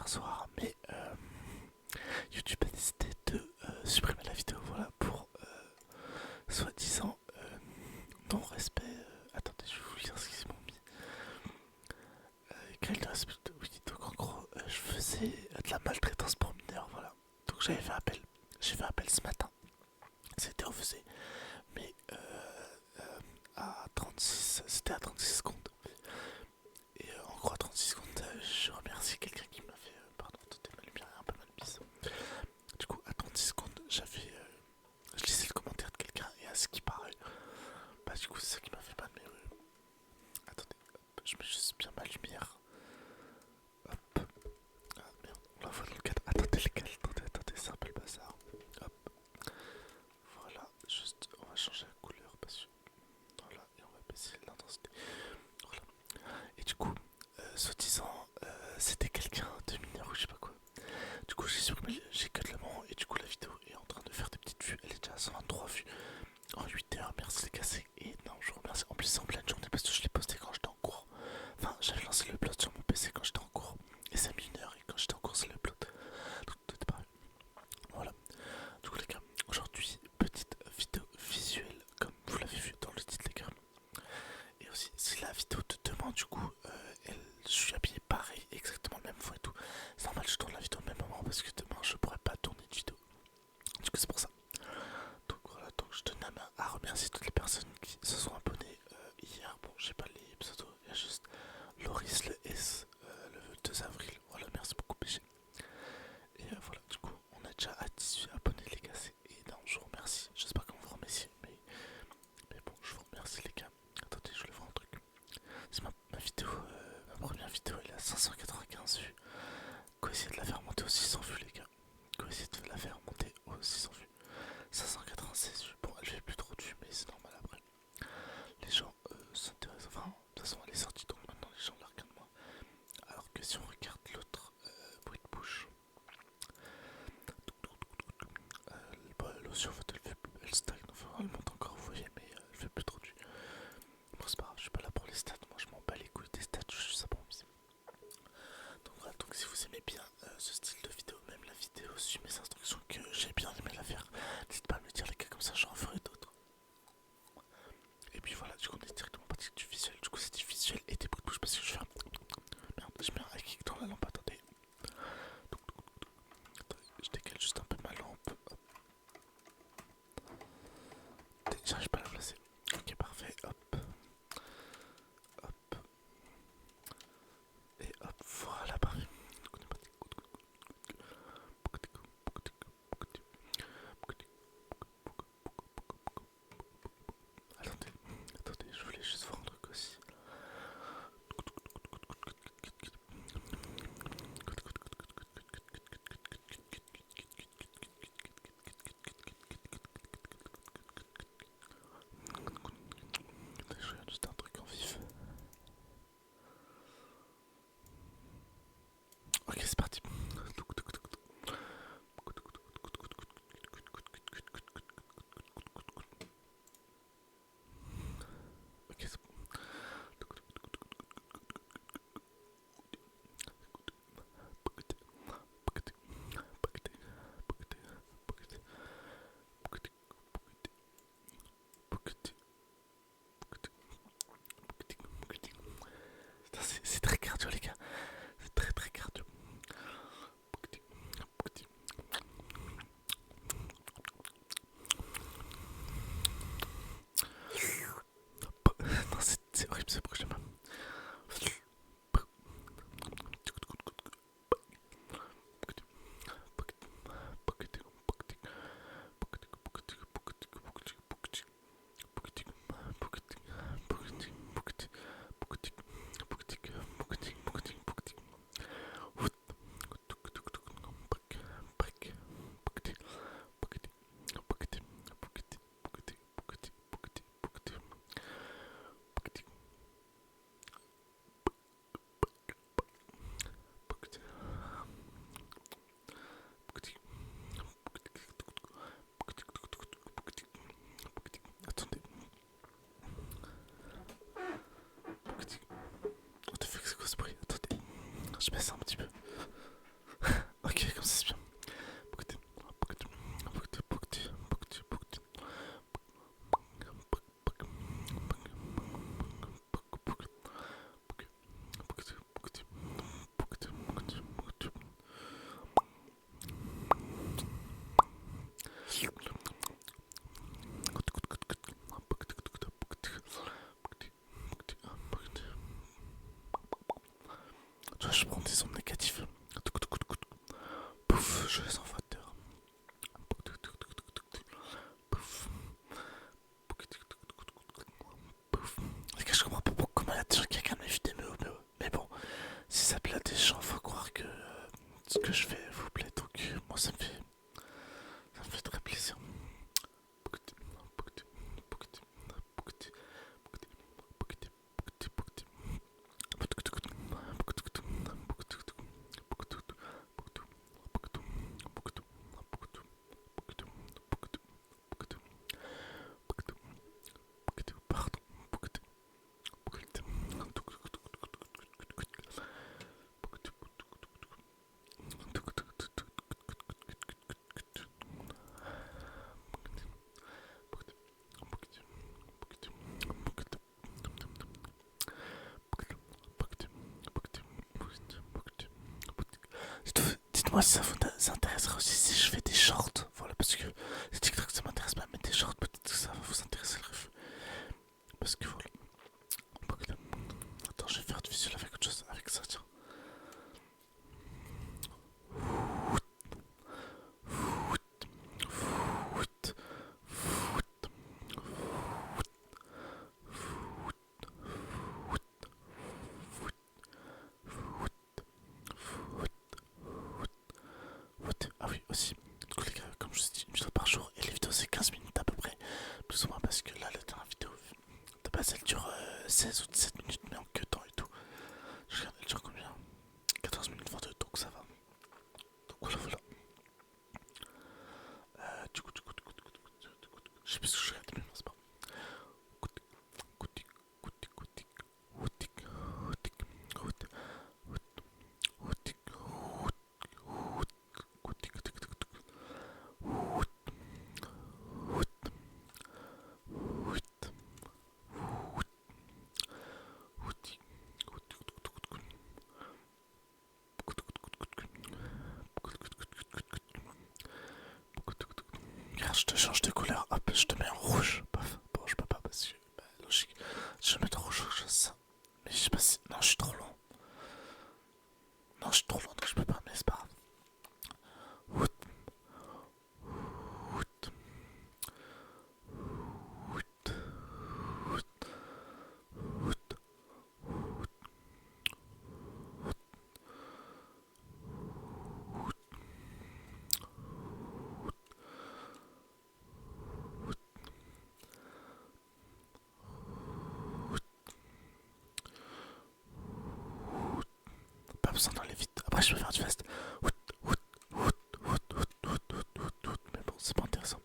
hier soir, mais YouTube a décidé de supprimer la vidéo, voilà, pour soi-disant non-respect. Attendez, je vais vous lire ce qu'ils m'ont mis. Quel respect, oui, donc en gros, je faisais de la maltraitance pour mineurs, voilà. Donc j'avais fait appel. J'ai fait appel ce matin. C'était refusé, mais à 36, c'était à 36 secondes. Et en gros, à 36 secondes, je remercie quelqu'un qui m'a fait. Pardon, attendez, ma lumière est un peu mal mise. Du coup, à 36 secondes, je lisais le commentaire de quelqu'un et à ce qui paraît, bah, du coup, c'est ça qui m'a fait mal. Mais attendez, hop, je mets juste bien ma lumière. Hop, ah merde, on la voit dans le cadre. Attendez, les gars, attendez, c'est un peu le bazar. Hop, voilà, juste, on va changer la couleur parce que. Voilà, et on va baisser l'intensité. Voilà. Et du coup, soi-disant, c'était quelqu'un de mineur ou je sais pas quoi. Du coup, j'ai que de la main et du coup, la vidéo est en train de faire des petites vues. Elle est déjà à 123 vues en 8 heures. Merci les gars, c'est énorme. Je vous remercie. En plus, c'est en pleine journée parce que je l'ai posté quand j'étais en cours. Enfin, j'avais lancé le upload sur mon PC quand j'étais en cours. Et ça a mis 1 heure. Et quand j'étais en cours, c'est le upload. Donc, tout est pareil. Voilà. Du coup, les gars, aujourd'hui, petite vidéo visuelle, comme vous l'avez vu dans le titre, les gars. Et aussi, si la vidéo de demain, du coup, je suis habillé pareil, exactement le même fois et tout. C'est normal, je tourne la vidéo au même moment parce que demain, je pourrais pas tourner de vidéo. Du coup, c'est pour ça. Donc voilà, donc je tenais à remercier toutes les personnes qui se sont abonnées hier. Bon, j'ai pas les pseudos, il y a juste Loris le S le 2 avril. Voilà, merci beaucoup, PG. Et voilà, du coup, on est déjà à 18 abonnés, les gars. C'est énorme, je vous remercie. Je sais pas comment vous remercier, mais bon, je vous remercie, les gars. Attendez, je le vois un truc. C'est ma vidéo, ma première vidéo, elle est à 595 vues. Qu'on essayer de la faire monter aux 600 vues, les gars. Qu'on essayer de la faire monter aux 600 vues. 596 vues. Bon, elle fait plus trop de vues, mais c'est normal après. Les gens s'intéressent. Enfin, de toute façon, elle est sortie, donc maintenant les gens la regardent moins. Alors que si on regarde l'autre bruit de bouche, bah, elle aussi, en fait, elle stagne. Enfin, elle monte encore, vous voyez, mais elle fait plus trop de vues. Bon, c'est pas grave, je suis pas là pour les stats. Moi, je m'en bats les couilles des stats, je suis ça pour m'amuser. Donc voilà, donc si vous aimez bien ce style de vidéo, même la vidéo suit mes instructions que j'ai bien aimé la faire, n'hésitez pas à me le dire, les gars, comme ça j'en ferai d'autres. Et puis voilà, du coup on est directement parti du visuel. Du coup c'est du visuel et des bruits de bouche parce que je fais un... Merde, je mets un kick dans la lampe, attendez. Attendez, je décale juste un peu ma lampe. Hop. J'arrive pas à la placer. Ok, parfait, hop. Hop. Et hop, voilà, parfait. Attendez, attendez, je voulais juste voir un truc aussi. Je regarde juste un truc en vif. Ok, c'est parti. Ok, c'est bon. C'est très cardio, les gars. C'est très très cardio. Non, c'est horrible ce bruit, j'aime. Attendez, what the fuck, c'est quoi ce bruit? Attendez, je baisse un petit peu. je prends des ondes négatives. Pouf, je les envoie dehors. Pouf, pouf. Les gars, je comprends pas comment il y a des gens qui regardent mes vidéos, mais bon, si ça plaît à des gens, faut croire que ce que je fais vous plaît, donc moi ça me fait très plaisir. Pardon. Dites-moi si ça vous intéresserait aussi si je fais des shorts. Voilà, parce que c'est TikTok ça m'intéresse pas, mais des shorts peut-être que ça va vous intéresser le ref. Parce que voilà. Attends, je vais faire du visuel avec autre chose, avec ça, tiens. Ah oui, aussi. Du coup, les gars, comme je vous ai dit, une vidéo par jour. Et les vidéos, c'est 15 minutes à peu près. Plus ou moins, parce que là, la dernière vidéo, de base, elle dure 16 ou 17 minutes, mais en que temps et tout. Je regarde, elle dure combien? 14 minutes 22, donc ça va. Donc voilà, voilà. Je sais plus ce que je regarde, mais non, c'est pas. Regarde, je te change de couleur, hop, je te mets en rouge. Paf. Bon, je peux pas parce que, bah, logique. Je vais mettre en rouge, je fais ça. Mais je sais pas si. Non, je suis trop long. Non, je suis trop long, donc je peux pas, mais c'est pas grave. Wout, wout, wout, wout, wout, pas besoin d'aller vite. Après, je peux faire du fast. Wout, wout, wout, wout, wout, wout, wout, wout, wout. Mais bon, c'est pas intéressant.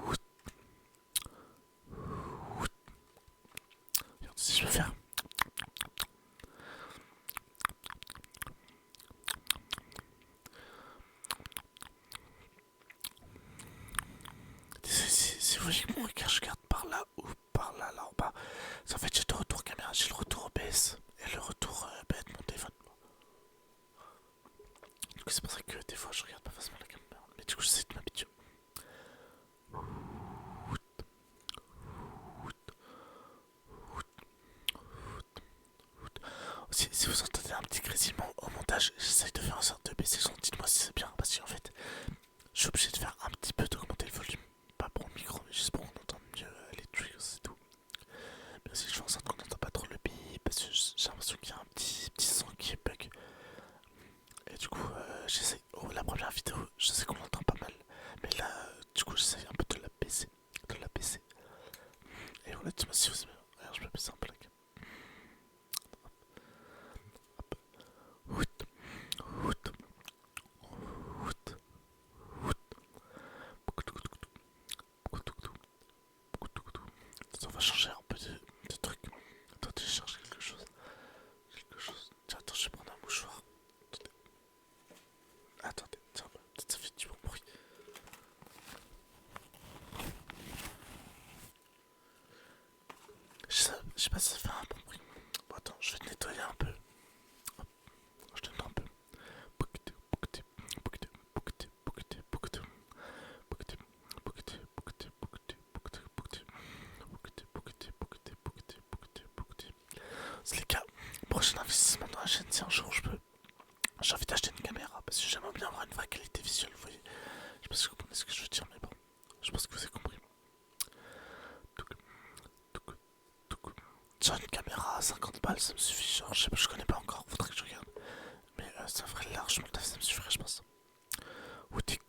Wout, wout. Regarde, si je peux faire. Si vous voyez que mon regard, je regarde par là ou par là, là en bas. En fait, j'ai deux retours caméra. J'ai le retour OBS et le retour de mon téléphone. Du coup, c'est pour ça que des fois, je regarde pas facilement la caméra. Mais du coup, j'essaie de m'habituer. Si vous entendez un petit grésillement au montage, j'essaie de faire en sorte de baisser le son. Dites-moi si c'est bien. Parce qu'en fait, je suis obligé de faire un petit peu d'augmenter le volume. Pas pour le micro, mais juste pour qu'on entende mieux les triggers et tout. Mais aussi, je fais en sorte qu'on n'entend pas trop le bip. Parce que j'ai l'impression qu'il y a un petit son qui est bug. Et du coup, j'essaie. Oh, la première vidéo, je sais qu'on l'entend pas mal. Mais là, du coup, j'essaie un peu de la baisser. De la baisser. Et voilà, dis-moi si vous aimez. Regarde, je peux baisser un peu la gamme. Wout, wout, wout, wout. On va changer un peu de truc. Attendez, je cherche quelque chose. Quelque chose. Tiens, attends, je vais prendre un mouchoir. Attendez, tiens, peut-être ça fait du bon bruit. Je sais pas si ça fait un bon bruit. Bon, attends, je vais nettoyer un peu. Hop, je te nettoie un peu. Les gars, pour prochain investissement dans la chaîne, si un jour j'ai envie d'acheter une caméra, parce que j'aimerais bien avoir une vraie qualité visuelle, vous voyez. Je sais pas si vous comprenez ce que je veux dire, mais bon, je pense que vous avez compris. Donc, donc, donc, genre une caméra à 50 balles, ça me suffit. Genre, je sais pas, je connais pas encore, faudrait que je regarde. Mais ça ferait largement le taf, ça me suffirait, je pense. Outik,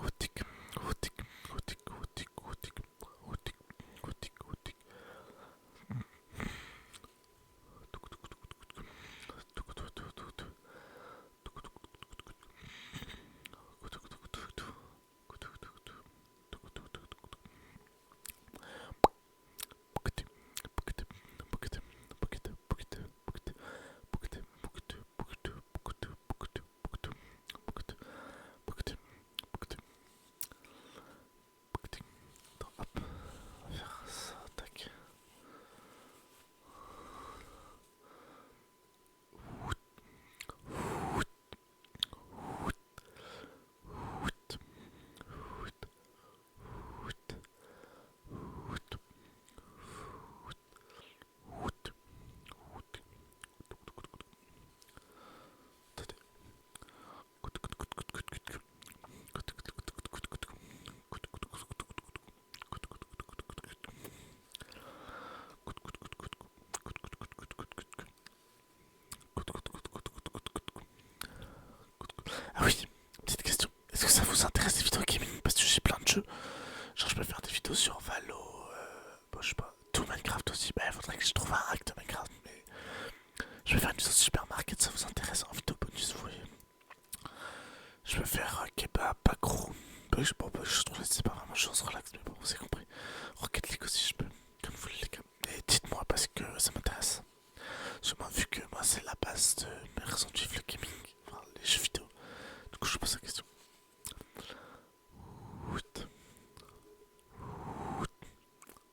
outik, outik, outik, outik, outik, outik, outik, outik. Hop, on va faire ça, tac. Ah oui, petite question. Est-ce que ça vous intéresse les vidéos gaming? Parce que j'ai plein de jeux. Genre, je peux faire des vidéos sur Valo, bon, je sais pas, tout Minecraft aussi. Bah, il faudrait que je trouve un hack de Minecraft, mais je vais faire une vidéo sur Supermarket, ça vous intéresse en vidéo bonus, vous voyez. Je peux faire kebab, pas gros. Bon, je trouve que c'est pas vraiment chose relax, mais bon, vous avez compris. Rocket League aussi, je peux, comme vous voulez, les gars. Et dites-moi parce que ça m'intéresse. Seulement vu que moi, c'est la base de mes raisons de vivre le gaming, enfin, les jeux vidéo. Du coup, je pose la question. Woot, woot,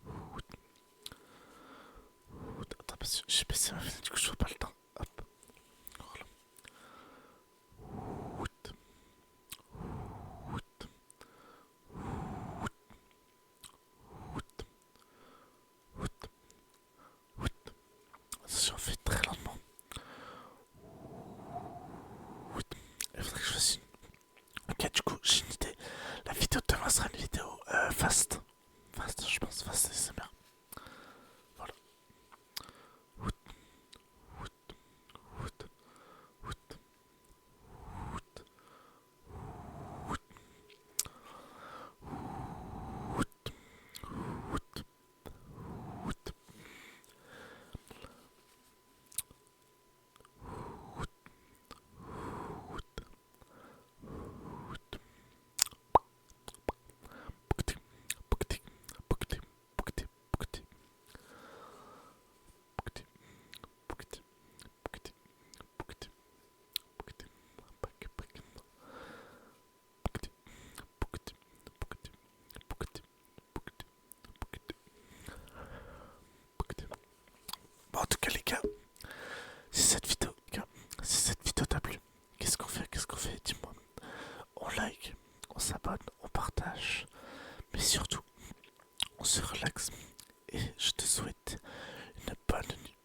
woot, woot. Attends, parce que j'ai baissé ma fenêtre, du coup, je vois pas le temps. Hop, voilà. Woot, woot, woot, woot, woot. Ça, j'en fais très lentement. Woot. Il faudrait que je fasse une. Ok, du coup, j'ai une idée. La vidéo de demain sera une vidéo fast. Fast, je pense, fast, c'est bien. Voilà. Woot, woot, woot, woot, woot, woot, woot, woot, woot, woot, woot. Bouqueté, bouqueté, bouqueté, bouqueté, bouqueté, bouqueté, bouqueté, bouqueté, bouqueté, bouqueté, bac, bac, bouqueté, bouqueté, bouqueté, bouqueté, bouqueté, bouqueté, bouqueté. Bon, en tout cas, les gars, si cette vidéo, les gars, si cette vidéo t'a plu, qu'est-ce qu'on fait? Qu'est-ce qu'on fait? Dis-moi. On like, on s'abonne, on partage, mais surtout, on se relaxe et je te souhaite une bonne nuit.